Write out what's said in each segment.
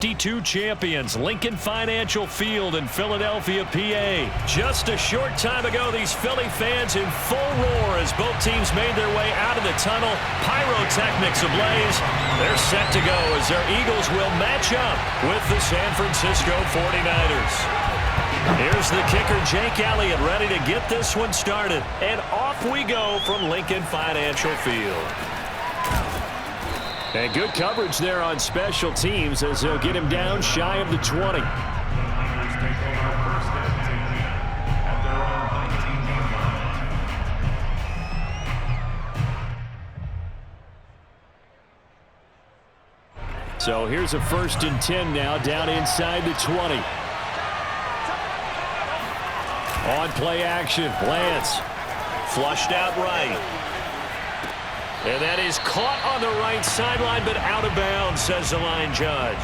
52 champions, Lincoln Financial Field in Philadelphia, PA. Just a short time ago, these Philly fans in full roar as both teams made their way out of the tunnel. Pyrotechnics ablaze. They're set to go as their Eagles will match up with the San Francisco 49ers. Here's the kicker, Jake Elliott, ready to get this one started. And off we go from Lincoln Financial Field. And good coverage there on special teams as they'll get him down shy of the 20. So here's a 1st and 10 now down inside the 20. On play action, Lance flushed out right. And that is caught on the right sideline, but out of bounds, says the line judge.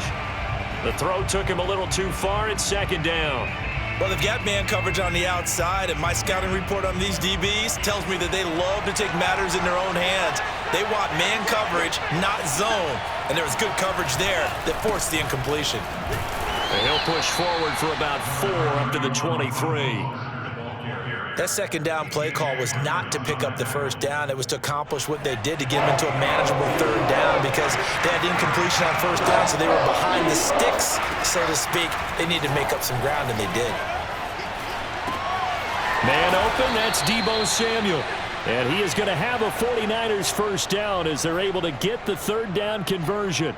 The throw took him a little too far. It's 2nd down. Well, they've got man coverage on the outside, and my scouting report on these DBs tells me that they love to take matters in their own hands. They want man coverage, not zone. And there was good coverage there that forced the incompletion. And he'll push forward for about 4 up to the 23. That 2nd down play call was not to pick up the 1st down. It was to accomplish what they did to get them into a manageable 3rd down because they had incompletion on 1st down, so they were behind the sticks, so to speak. They needed to make up some ground, and they did. Man open, that's Deebo Samuel. And he is going to have a 49ers 1st down as they're able to get the 3rd down conversion.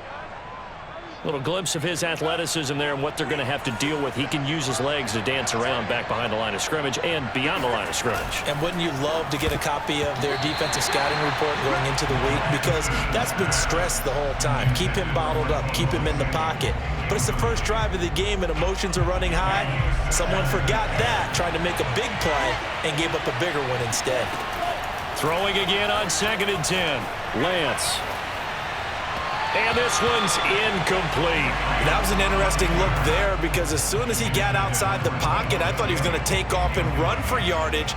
Little glimpse of his athleticism there and what they're going to have to deal with. He can use his legs to dance around back behind the line of scrimmage and beyond the line of scrimmage. And wouldn't you love to get a copy of their defensive scouting report going into the week? Because that's been stressed the whole time. Keep him bottled up. Keep him in the pocket. But it's the first drive of the game and emotions are running high. Someone forgot that, trying to make a big play and gave up a bigger one instead. Throwing again on 2nd and 10. Lance. And this one's incomplete. That was an interesting look there because as soon as he got outside the pocket, I thought he was going to take off and run for yardage.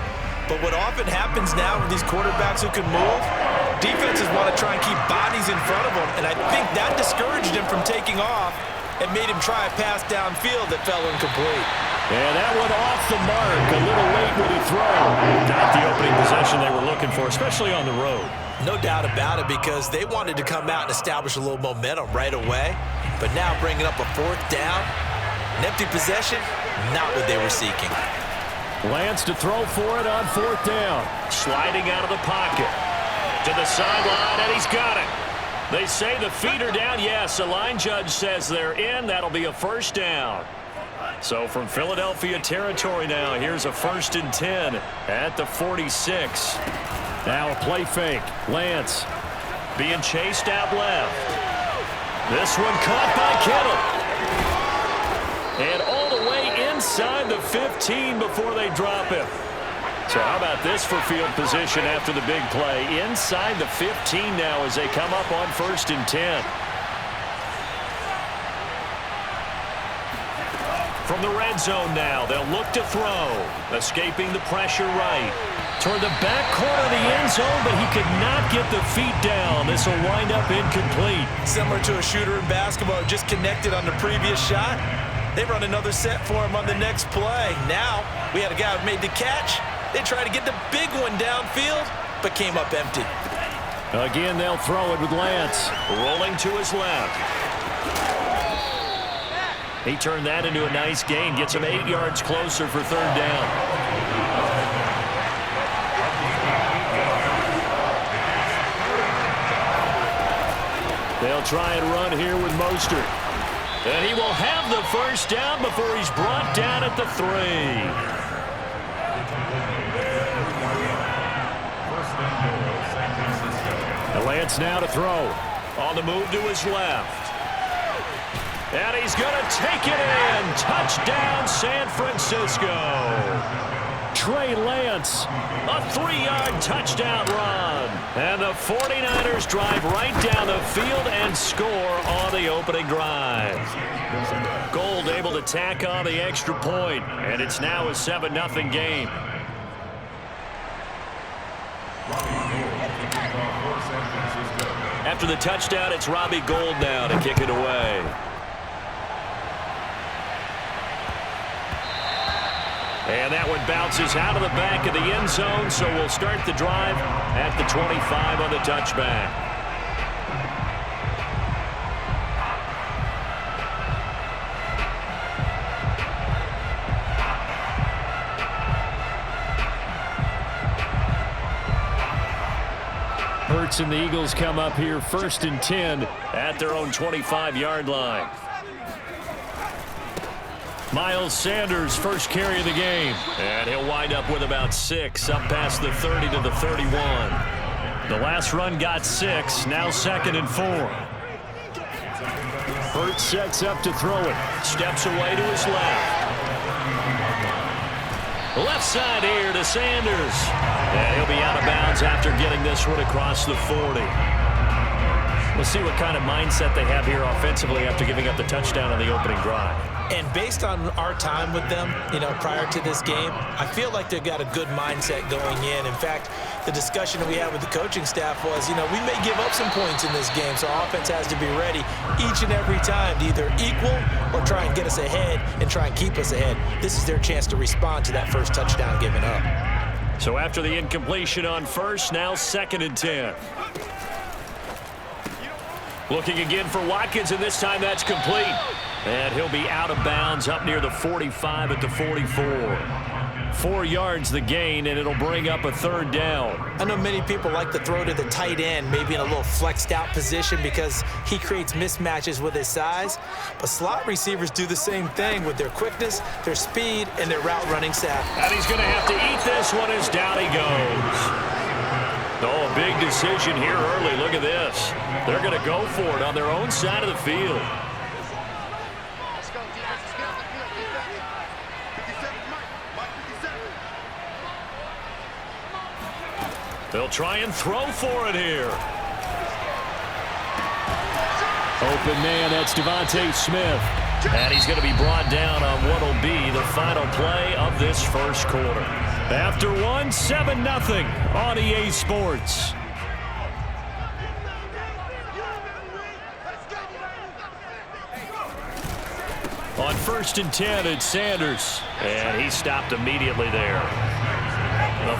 But what often happens now with these quarterbacks who can move, defenses want to try and keep bodies in front of them. And I think that discouraged him from taking off and made him try a pass downfield that fell incomplete. And that one off the mark. A little late with the throw. Not the opening possession they were looking for, especially on the road. No doubt about it, because they wanted to come out and establish a little momentum right away. But now bringing up a 4th down, an empty possession, not what they were seeking. Lance to throw for it on 4th down. Sliding out of the pocket. To the sideline, and he's got it. They say the feet are down. Yes, the line judge says they're in. That'll be a 1st down. So from Philadelphia territory now, here's a 1st and 10 at the 46. Now a play fake. Lance being chased out left. This one caught by Kittle. And all the way inside the 15 before they drop him. So how about this for field position after the big play? Inside the 15 now as they come up on 1st and 10. From the red zone now, they'll look to throw. Escaping the pressure right. Toward the back corner of the end zone, but he could not get the feet down. This will wind up incomplete. Similar to a shooter in basketball, just connected on the previous shot. They run another set for him on the next play. Now, we had a guy who made the catch. They tried to get the big one downfield, but came up empty. Again, they'll throw it with Lance. Rolling to his left. He turned that into a nice gain. Gets him 8 yards closer for 3rd down. They'll try and run here with Mostert. And he will have the 1st down before he's brought down at the 3. And Lance now to throw. On the move to his left. And he's going to take it in. Touchdown, San Francisco. Trey Lance, a 3-yard touchdown run. And the 49ers drive right down the field and score on the opening drive. Gold able to tack on the extra point, and it's now a 7-0 game. After the touchdown, it's Robbie Gould now to kick it away. And that one bounces out of the back of the end zone, so we'll start the drive at the 25 on the touchback. Hurts and the Eagles come up here 1st and 10 at their own 25-yard line. Miles Sanders, first carry of the game. And he'll wind up with about 6, up past the 30 to the 31. The last run got 6, now 2nd and 4. Hurts sets up to throw it. Steps away to his left. Left side here to Sanders. And he'll be out of bounds after getting this one across the 40. We'll see what kind of mindset they have here offensively after giving up the touchdown on the opening drive. And based on our time with them, prior to this game, I feel like they've got a good mindset going in. In fact, the discussion that we had with the coaching staff was, we may give up some points in this game, so our offense has to be ready each and every time to either equal or try and get us ahead and try and keep us ahead. This is their chance to respond to that first touchdown given up. So after the incompletion on first, now 2nd and 10. Looking again for Watkins, and this time that's complete. And he'll be out of bounds up near the 45 at the 44. 4 yards the gain, and it'll bring up a 3rd down. I know many people like to throw to the tight end, maybe in a little flexed out position because he creates mismatches with his size. But slot receivers do the same thing with their quickness, their speed, and their route running savvy. And he's going to have to eat this one as down he goes. Oh, a big decision here early. Look at this. They're going to go for it on their own side of the field. They'll try and throw for it here. Open man, that's Devontae Smith. And he's going to be brought down on what will be the final play of this first quarter. After one, 7-0 on EA Sports. On 1st and 10, it's Sanders. And he stopped immediately there.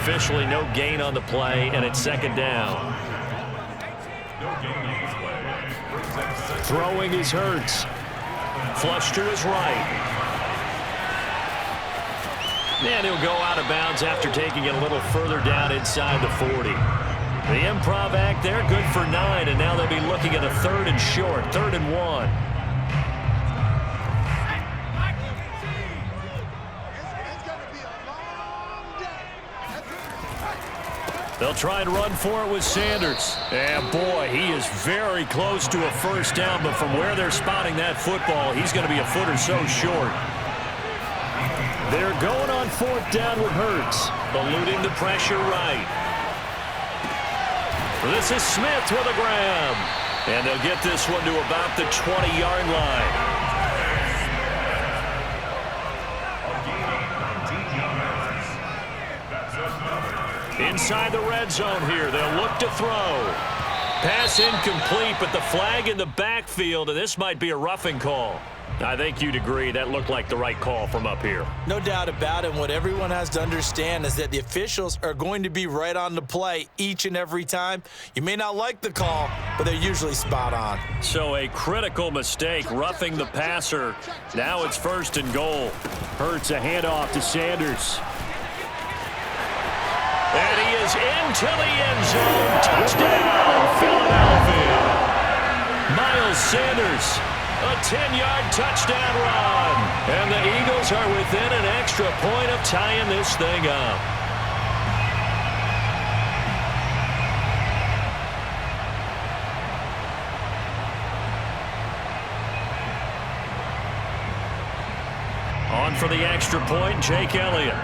Officially no gain on the play, and it's 2nd down. Throwing is Hurts. Flush to his right. And he'll go out of bounds after taking it a little further down inside the 40. The improv act there, good for 9, and now they'll be looking at a 3rd and short, 3rd and 1. They'll try and run for it with Sanders. And boy, he is very close to a 1st down, but from where they're spotting that football, he's going to be a foot or so short. They're going on 4th down with Hurts, eluding the pressure right. This is Smith with a grab. And they'll get this one to about the 20-yard line. Inside the red zone here, they'll look to throw. Pass incomplete, but the flag in the backfield, and this might be a roughing call. I think you'd agree that looked like the right call from up here. No doubt about it. What everyone has to understand is that the officials are going to be right on the play each and every time. You may not like the call, but they're usually spot on. So a critical mistake, roughing the passer. Now it's 1st and goal. Hurts a handoff to Sanders. And he is into the end zone. Touchdown, Philadelphia. Miles Sanders, a 10-yard touchdown run. And the Eagles are within an extra point of tying this thing up. On for the extra point, Jake Elliott.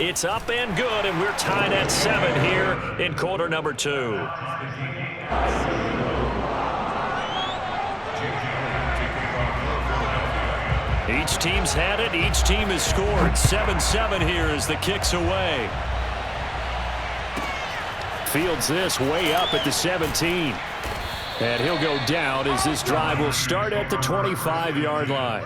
It's up and good, and we're tied at 7 here in quarter number 2. Each team's had it. Each team has scored. 7-7 here as the kick's away. Fields this way up at the 17. And he'll go down as this drive will start at the 25-yard line.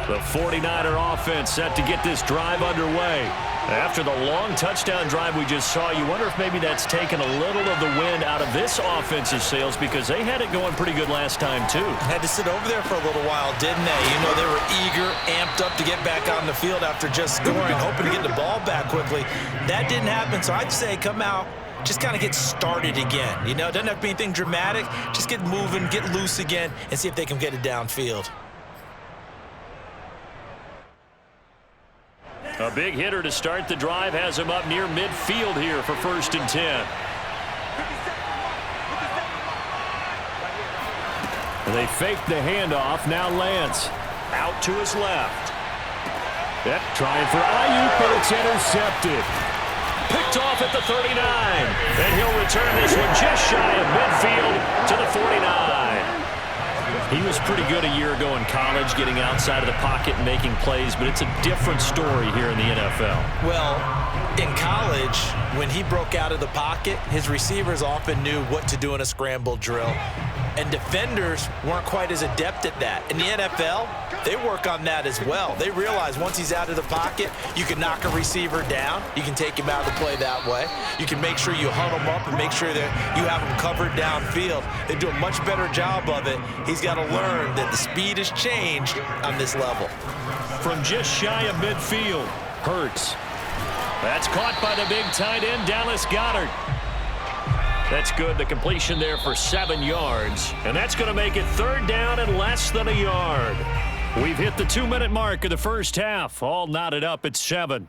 The 49er offense set to get this drive underway. After the long touchdown drive we just saw, you wonder if maybe that's taken a little of the wind out of this offensive sails because they had it going pretty good last time too. Had to sit over there for a little while, didn't they? You know, they were eager, amped up to get back on the field after just scoring, hoping to get the ball back quickly. That didn't happen, so I'd say come out, just kind of get started again. You know, it doesn't have to be anything dramatic. Just get moving, get loose again, and see if they can get it downfield. A big hitter to start the drive has him up near midfield here for 1st and 10. They fake the handoff. Now Lance out to his left. Yep, trying for Ayuk, but it's intercepted. Picked off at the 39. And he'll return this one just shy of midfield to the 49. He was pretty good a year ago in college, getting outside of the pocket and making plays, but it's a different story here in the NFL. Well, in college, when he broke out of the pocket, his receivers often knew what to do in a scramble drill, and defenders weren't quite as adept at that. In the NFL, they work on that as well. They realize once he's out of the pocket, you can knock a receiver down. You can take him out of the play that way. You can make sure you huddle him up and make sure that you have him covered downfield. They do a much better job of it. He's got to learn that the speed has changed on this level. From just shy of midfield, Hurts. That's caught by the big tight end, Dallas Goedert. That's good. The completion there for 7 yards. And that's going to make it 3rd down and less than a yard. We've hit the 2-minute mark of the first half. All knotted up at 7.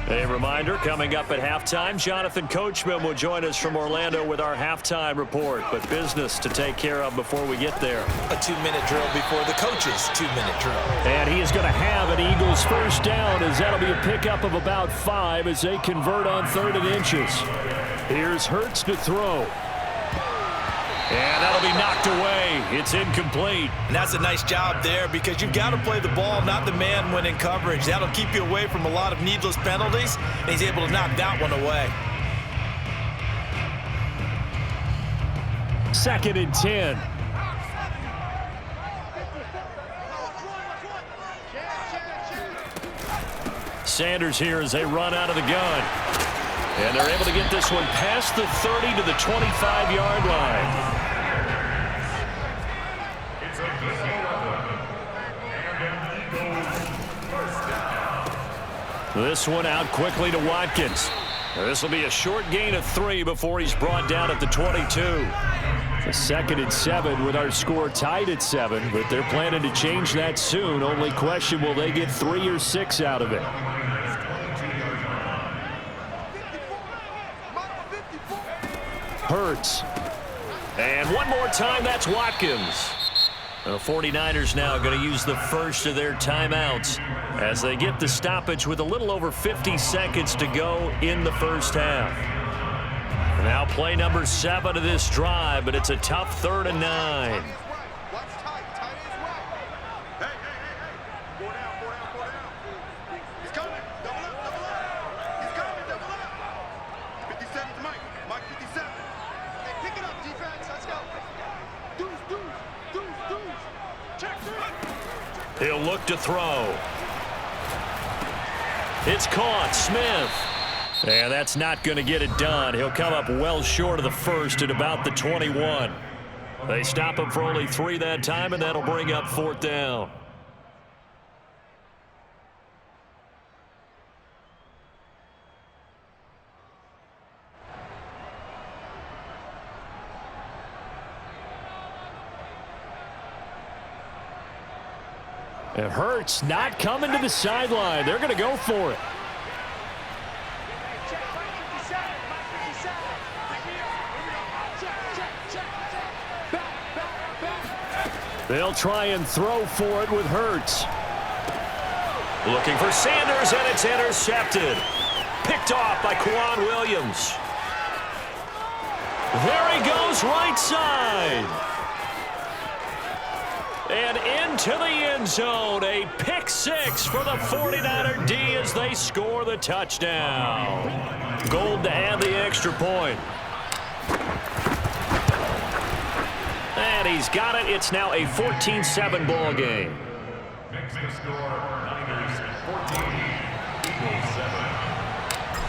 A reminder, coming up at halftime, Jonathan Coachman will join us from Orlando with our halftime report. But business to take care of before we get there. A 2-minute drill before the coach's 2-minute drill. And he is going to have an Eagles first down as that'll be a pickup of about 5 as they convert on 3rd and inches. Here's Hurts to throw. And that'll be knocked away. It's incomplete. And that's a nice job there because you've got to play the ball, not the man when in coverage. That'll keep you away from a lot of needless penalties, and he's able to knock that one away. 2nd and 10. Sanders here as they run out of the gun. And they're able to get this one past the 30 to the 25-yard line. This one out quickly to Watkins. This will be a short gain of 3 before he's brought down at the 22. The 2nd and 7 with our score tied at 7, but they're planning to change that soon. Only question, will they get 3 or 6 out of it? Hurts. And one more time, that's Watkins. The 49ers now going to use the first of their timeouts as they get the stoppage with a little over 50 seconds to go in the first half. Now play number 7 of this drive, but it's a tough 3rd and 9. He'll look to throw. It's caught. Smith. And that's not going to get it done. He'll come up well short of the first at about the 21. They stop him for only 3 that time, and that'll bring up 4th down. It hurts. Not coming to the sideline. They're going to go for it. They'll try and throw for it with Hurts. Looking for Sanders, and it's intercepted. Picked off by Quan Williams. There he goes, right side. And into the end zone. A pick six for the 49er D as they score the touchdown. Gold to add the extra point. And he's got it. It's now a 14-7 ball game.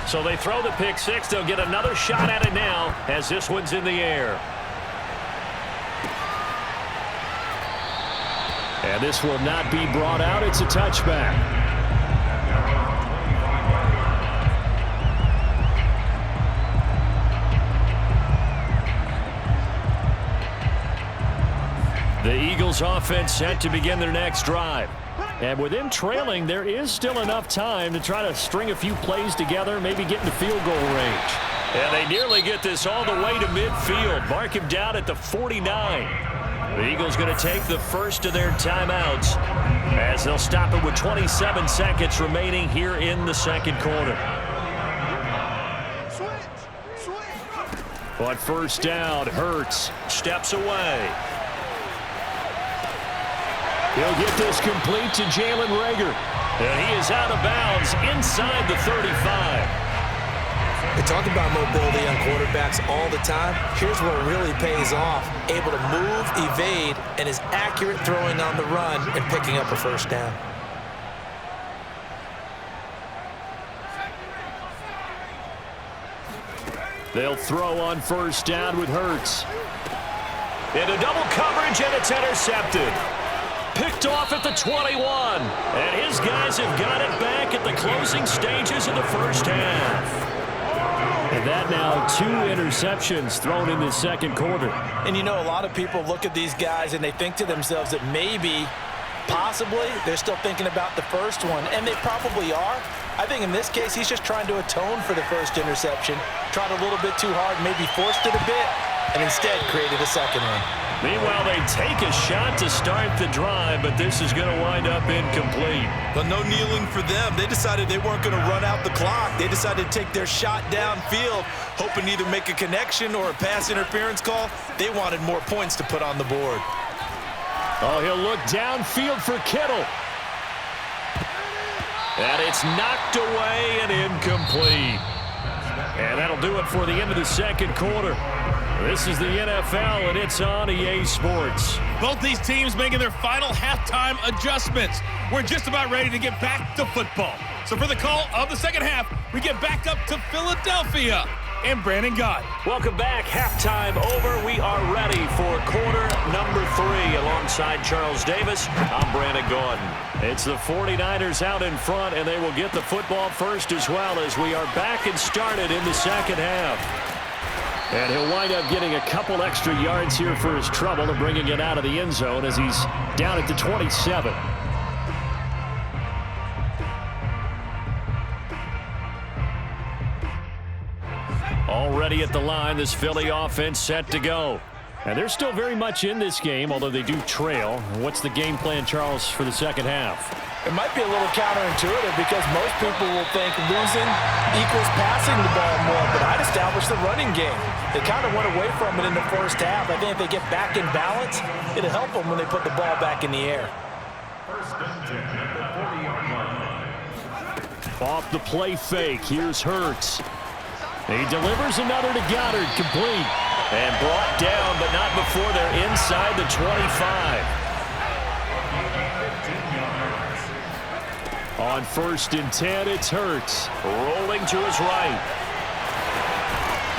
So they throw the pick six. They'll get another shot at it now as this one's in the air. And this will not be brought out. It's a touchback. The Eagles offense set to begin their next drive. And with them trailing, there is still enough time to try to string a few plays together, maybe get into field goal range. And they nearly get this all the way to midfield. Mark him down at the 49. The Eagles going to take the first of their timeouts as they'll stop it with 27 seconds remaining here in the second quarter. On first down, Hurts steps away. He'll get this complete to Jalen Reagor. And he is out of bounds inside the 35. They talk about mobility on quarterbacks all the time. Here's where it really pays off. Able to move, evade, and is accurate throwing on the run and picking up a first down. They'll throw on first down with Hurts. Into double coverage, and it's intercepted. Picked off at the 21. And his guys have got it back at the closing stages of the first half. And that now 2 interceptions thrown in the second quarter. And you know, a lot of people look at these guys and they think to themselves that maybe, possibly, they're still thinking about the first one. And they probably are. I think in this case, he's just trying to atone for the first interception. Tried a little bit too hard, maybe forced it a bit, and instead created a second one. Meanwhile, they take a shot to start the drive, but this is going to wind up incomplete. But no kneeling for them. They decided they weren't going to run out the clock. They decided to take their shot downfield, hoping to either make a connection or a pass interference call. They wanted more points to put on the board. Oh, he'll look downfield for Kittle. And it's knocked away and incomplete. And that'll do it for the end of the second quarter. This is the NFL, and it's on EA Sports. Both these teams making their final halftime adjustments. We're just about ready to get back to football. So for the call of the second half, we get back up to Philadelphia and Brandon Gott. Welcome back. Halftime over. We are ready for quarter number 3. Alongside Charles Davis, I'm Brandon Gordon. It's the 49ers out in front, and they will get the football first as well as we are back and started in the second half. And he'll wind up getting a couple extra yards here for his trouble and bringing it out of the end zone as he's down at the 27. Already at the line, this Philly offense set to go. And they're still very much in this game, although they do trail. What's the game plan, Charles, for the second half? It might be a little counterintuitive because most people will think losing equals passing the ball more, but I'd establish the running game. They kind of went away from it in the first half. I think if they get back in balance, it'll help them when they put the ball back in the air. Off the play fake, here's Hurts. He delivers another to Goddard, complete. And brought down, but not before they're inside the 25. On 1st and 10, it's Hurts. Rolling to his right.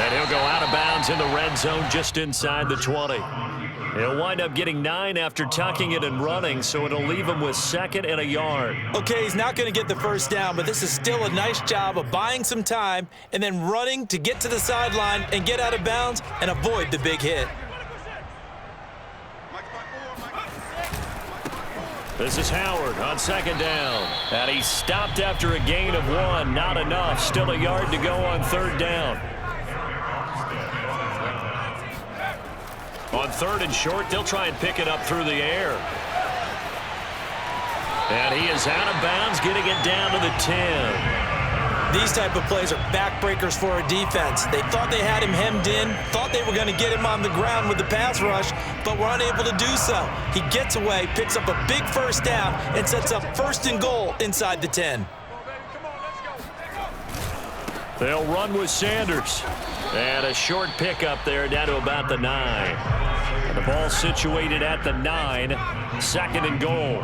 And he'll go out of bounds in the red zone just inside the 20. He'll wind up getting 9 after tucking it and running, so it'll leave him with 2nd and a yard. Okay, he's not going to get the first down, but this is still a nice job of buying some time and then running to get to the sideline and get out of bounds and avoid the big hit. This is Howard on 2nd down. And he stopped after a gain of 1. Not enough. Still a yard to go on 3rd down. On 3rd and short, they'll try and pick it up through the air. And he is out of bounds, getting it down to the 10. These type of plays are backbreakers for a defense. They thought they had him hemmed in, thought they were going to get him on the ground with the pass rush, but were unable to do so. He gets away, picks up a big first down, and sets up 1st and goal inside the 10. They'll run with Sanders. And a short pickup there down to about the 9. And the ball situated at the 9. 2nd and goal.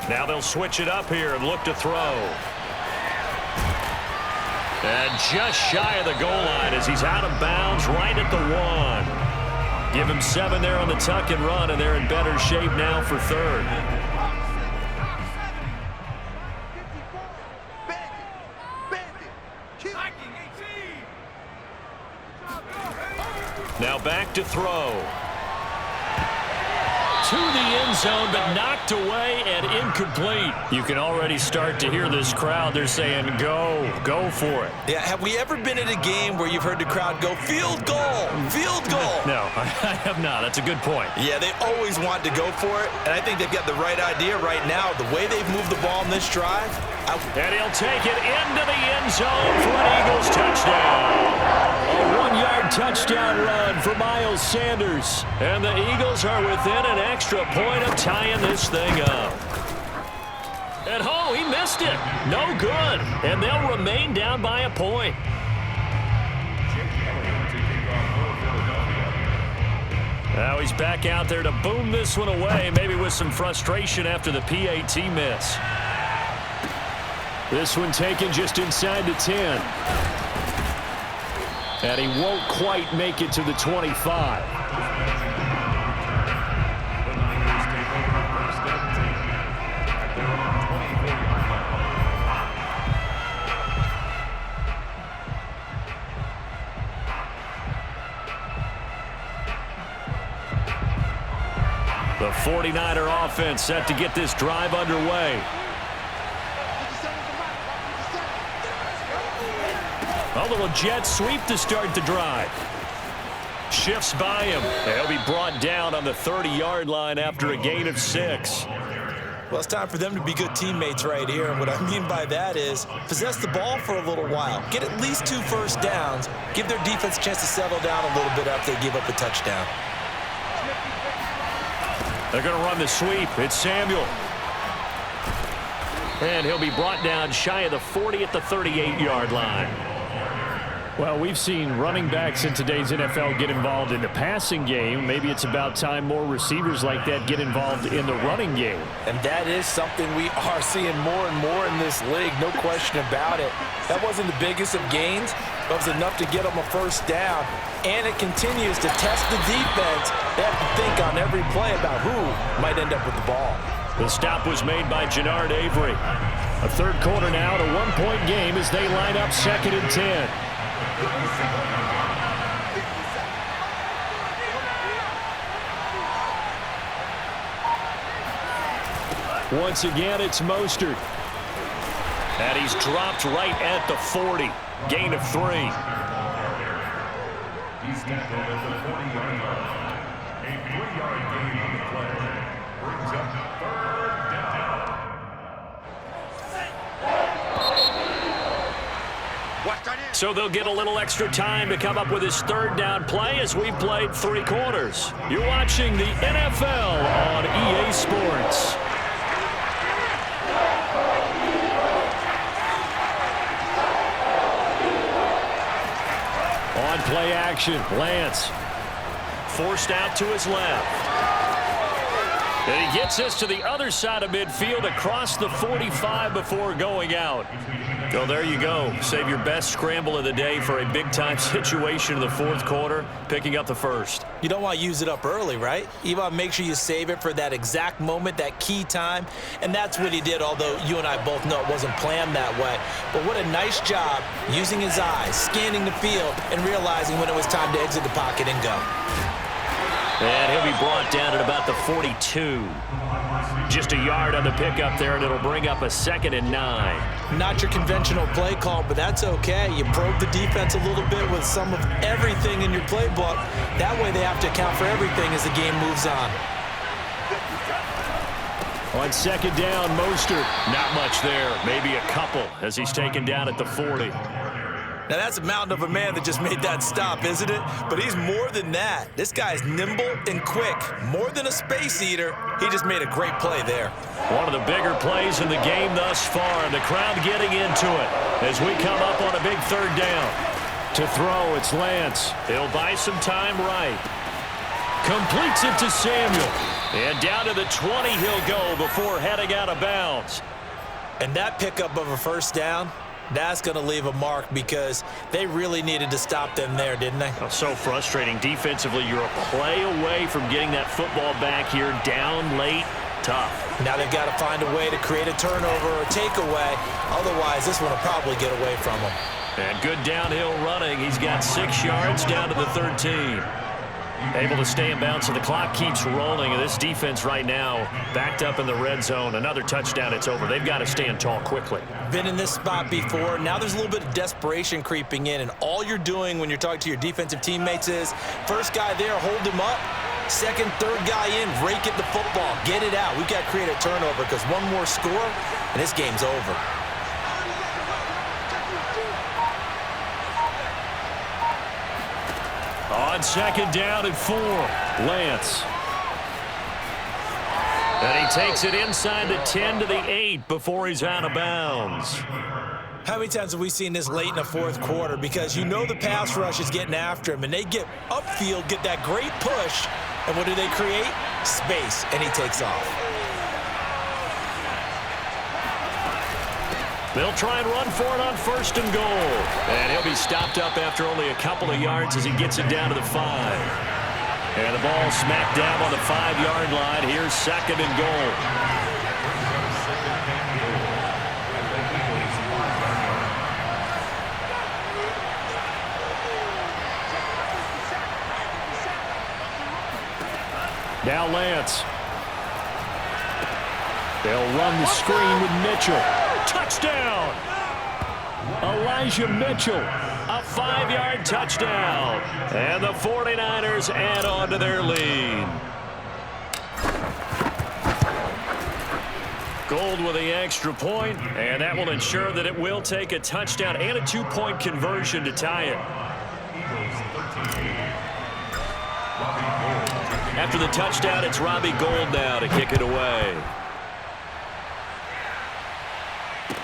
Now they'll switch it up here and look to throw. And just shy of the goal line as he's out of bounds right at the 1. Give him 7 there on the tuck and run, and they're in better shape now for 3rd. Now back to throw. To the end zone, but knocked away and incomplete. You can already start to hear this crowd. They're saying, go for it. Yeah, have we ever been at a game where you've heard the crowd go, field goal, field goal? No, I have not. That's a good point. Yeah, they always want to go for it, and I think they've got the right idea right now. The way they've moved the ball in this drive. And he'll take it into the end zone for an Eagles touchdown. A 1-yard touchdown run for Miles Sanders. And the Eagles are within an extra point of tying this thing up. And oh, he missed it. No good. And they'll remain down by a point. Now he's back out there to boom this one away, maybe with some frustration after the PAT miss. This one taken just inside the 10. And he won't quite make it to the 25. The 49er offense set to get this drive underway. A little jet sweep to start the drive. Shifts by him. He'll be brought down on the 30-yard line after a gain of 6. Well, it's time for them to be good teammates right here. And what I mean by that is possess the ball for a little while. Get at least 2 first downs. Give their defense a chance to settle down a little bit after they give up a touchdown. They're going to run the sweep. It's Samuel. And he'll be brought down shy of the 40 at the 38-yard line. Well, we've seen running backs in today's NFL get involved in the passing game. Maybe it's about time more receivers like that get involved in the running game. And that is something we are seeing more and more in this league, no question about it. That wasn't the biggest of gains, but it was enough to get them a first down. And it continues to test the defense. They have to think on every play about who might end up with the ball. The stop was made by Jannard Avery. A third quarter now, to 1-point game as they line up 2nd and 10. Once again, it's Mostert. And he's dropped right at the 40. Gain of 3. He's tackled at the 40-yard line. A 3-yard gain on the play brings up 3rd down. So they'll get a little extra time to come up with his 3rd down play as we played 3 quarters. You're watching the NFL on EA Sports. On play action, Lance forced out to his left. And he gets us to the other side of midfield across the 45 before going out. So there you go. Save your best scramble of the day for a big-time situation in the 4th quarter, picking up the 1st. You don't want to use it up early, right? You want to make sure you save it for that exact moment, that key time. And that's what he did, although you and I both know it wasn't planned that way. But what a nice job using his eyes, scanning the field, and realizing when it was time to exit the pocket and go. And he'll be brought down at about the 42. Just a yard on the pickup there, and it'll bring up a 2nd and 9. Not your conventional play call, but that's okay. You probe the defense a little bit with some of everything in your playbook. That way they have to account for everything as the game moves on. On second down, Mostert. Not much there. Maybe a couple as he's taken down at the 40. Now, that's a mountain of a man that just made that stop, isn't it? But he's more than that. This guy's nimble and quick. More than a space eater. He just made a great play there. One of the bigger plays in the game thus far, and the crowd getting into it as we come up on a big third down. To throw, it's Lance. He'll buy some time right. Completes it to Samuel. And down to the 20 he'll go before heading out of bounds. And that pickup of a first down, that's going to leave a mark because they really needed to stop them there, didn't they? Oh, so frustrating. Defensively, you're a play away from getting that football back here down late. Tough. Now they've got to find a way to create a turnover or takeaway. Otherwise, this one will probably get away from them. And good downhill running. He's got 6 yards down to the 13. Able to stay in bounds, so the clock keeps rolling. And this defense right now backed up in the red zone. Another touchdown, it's over. They've got to stand tall quickly. Been in this spot before. Now there's a little bit of desperation creeping in, and all you're doing when you're talking to your defensive teammates is first guy there, hold him up. Second, third guy in, rake at the football. Get it out. We've got to create a turnover because one more score, and this game's over. On second down and 4, Lance. And he takes it inside the 10 to the 8 before he's out of bounds. How many times have we seen this late in the fourth quarter? Because you know the pass rush is getting after him, and they get upfield, get that great push, and what do they create? Space, and he takes off. They'll try and run for it on first and goal. And he'll be stopped up after only a couple of yards as he gets it down to the 5. And the ball smacked down on the 5-yard line. Here's second and goal. Now Lance. They'll run the screen with Mitchell. Touchdown! Elijah Mitchell, a 5-yard touchdown. And the 49ers add on to their lead. Gold with the extra point, and that will ensure that it will take a touchdown and a 2-point conversion to tie it. After the touchdown, it's Robbie Gould now to kick it away.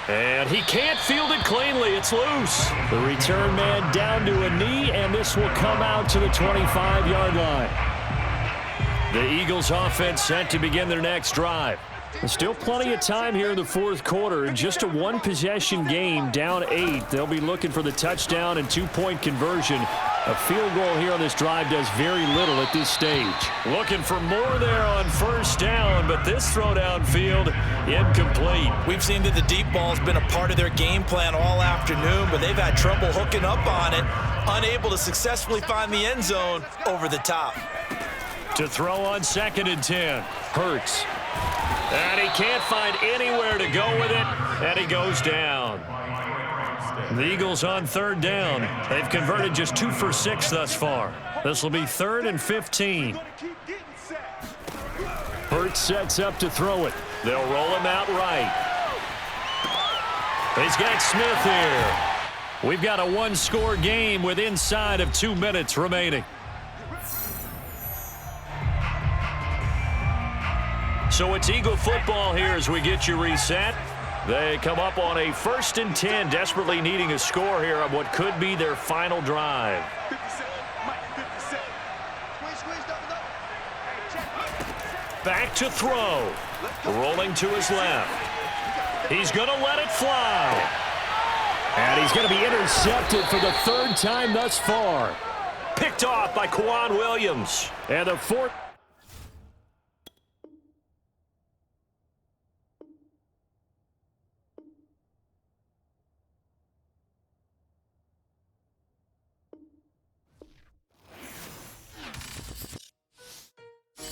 And he can't field it cleanly. It's loose. The return man down to a knee, and this will come out to the 25-yard line. The Eagles offense set to begin their next drive. There's still plenty of time here in the fourth quarter. In just a one-possession game, down 8. They'll be looking for the touchdown and 2-point conversion. A field goal here on this drive does very little at this stage. Looking for more there on first down, but this throw downfield incomplete. We've seen that the deep ball's been a part of their game plan all afternoon, but they've had trouble hooking up on it, unable to successfully find the end zone over the top. To throw on second and 10, Hurts. And he can't find anywhere to go with it, and he goes down. The Eagles on third down. They've converted just 2 for 6 thus far. This will be 3rd and 15. Hurts sets up to throw it. They'll roll him out right. He's got Smith here. We've got a one-score game with inside of 2 minutes remaining. So it's Eagle football here as we get you reset. They come up on a 1st and 10, desperately needing a score here on what could be their final drive. Back to throw. Rolling to his left. He's going to let it fly. And he's going to be intercepted for the 3rd time thus far. Picked off by Kwan Williams. And the 4th.